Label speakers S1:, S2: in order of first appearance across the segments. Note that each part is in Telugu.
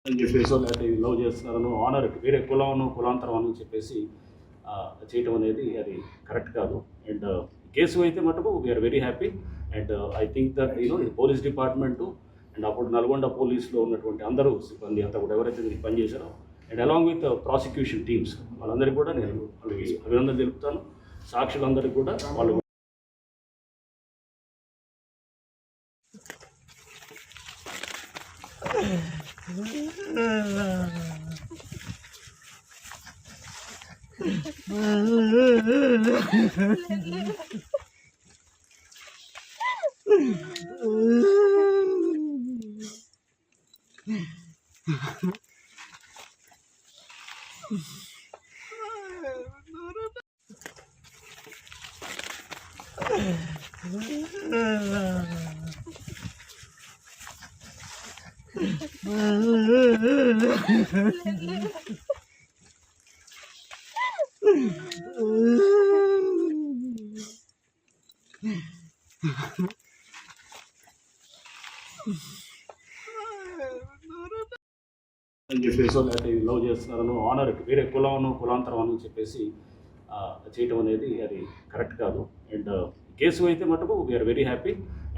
S1: అని చెప్పేసి లేకపోతే లవ్ చేస్తున్నారను ఆనర్ వేరే కులాంతరం అని చెప్పేసి చేయటం అనేది అది కరెక్ట్ కాదు. అండ్ కేసు అయితే మటుకు we are very happy. And I think that police department and అప్పుడు నల్గొండ పోలీసులో ఉన్నటువంటి అందరూ సిబ్బంది అంతా కూడా ఎవరైతే దీనికి పనిచేశారో and along with prosecution teams వాళ్ళందరికీ కూడా నేను వాళ్ళకి అభినందన తెలుపుతాను. సాక్షులందరికీ కూడా వాళ్ళు అని చెప్పేసి లేకపోతే లవ్ చేస్తున్నారను ఆనర్ వేరే కులాంతరం అని చెప్పేసి చేయటం అనేది అది కరెక్ట్ కాదు. అండ్ కేసు అయితే మటుకు we are very happy.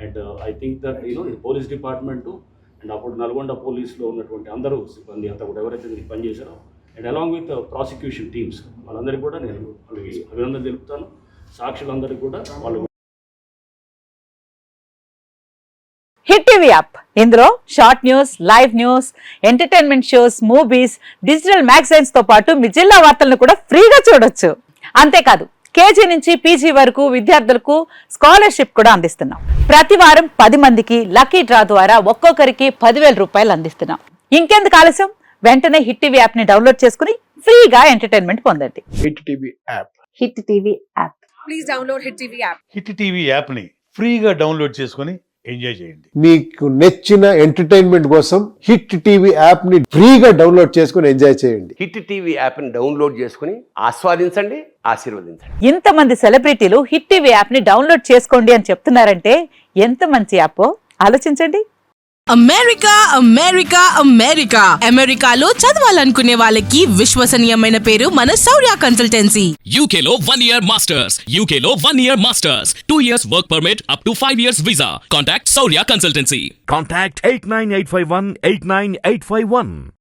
S1: And I think that police department and అప్పుడు నల్గొండ పోలీసులో ఉన్నటువంటి అందరూ సిబ్బంది అంతా కూడా ఎవరైతే దీనికి పనిచేశారో and along with prosecution teams వాళ్ళందరికీ కూడా నేను వాళ్ళకి అభినందన తెలుపుతాను. సాక్షులందరికీ కూడా వాళ్ళు
S2: హిట్ టీవీ యాప్ ఇందులో short news, live news, entertainment shows, movies, digital magazines తో పాటు మీ జిల్లా వార్తలను కూడా ఫ్రీగా చూడొచ్చు. అంతేకాదు కేజీ నుంచి పీజీ వరకు విద్యార్థులకు స్కాలర్షిప్ కూడా అందిస్తున్నాం. ప్రతి వారం 10 మందికి లక్కీ డ్రా ద్వారా ఒక్కొక్కరికి 10,000 రూపాయలు అందిస్తున్నాం. ఇంకెందుకు ఆలస్యం, వెంటనే హిట్ టీవీ యాప్ ని డౌన్లోడ్ చేసుకుని ఫ్రీగా ఎంటర్టైన్మెంట్ పొందండి.
S3: Hit TV app.
S2: Hit TV app.
S4: Please download hit TV app.
S5: Hit TV app ని ఫ్రీగా డౌన్లోడ్ చేసుకుని ఎంజాయ్ చేయండి.
S3: మీకు నచ్చిన ఎంటర్టైన్మెంట్ కోసం హిట్ టీవీ యాప్ ని ఫ్రీగా డౌన్లోడ్ చేసుకుని ఎంజాయ్ చేయండి.
S6: హిట్ టీవీ యాప్ ని డౌన్లోడ్ చేసుకుని ఆస్వాదించండి, ఆశీర్వదించండి.
S2: ఇంతమంది సెలబ్రిటీలు హిట్ టీవీ యాప్ ని డౌన్లోడ్ చేసుకోండి అని చెప్తున్నారంటే ఎంత మంచి యాప్ ఆలోచించండి.
S4: అమెరికా అమెరికా అమెరికా అమెరికాలో చదవాలనుకునే వాళ్ళకి విశ్వసనీయమైన పేరు మన శౌర్య కన్సల్టెన్సీ.
S7: UK లో 1 year masters. UK లో 1 year masters. 2 years work permit up to 5 years visa. Contact Saurya Consultancy.
S8: Contact 89851 89851.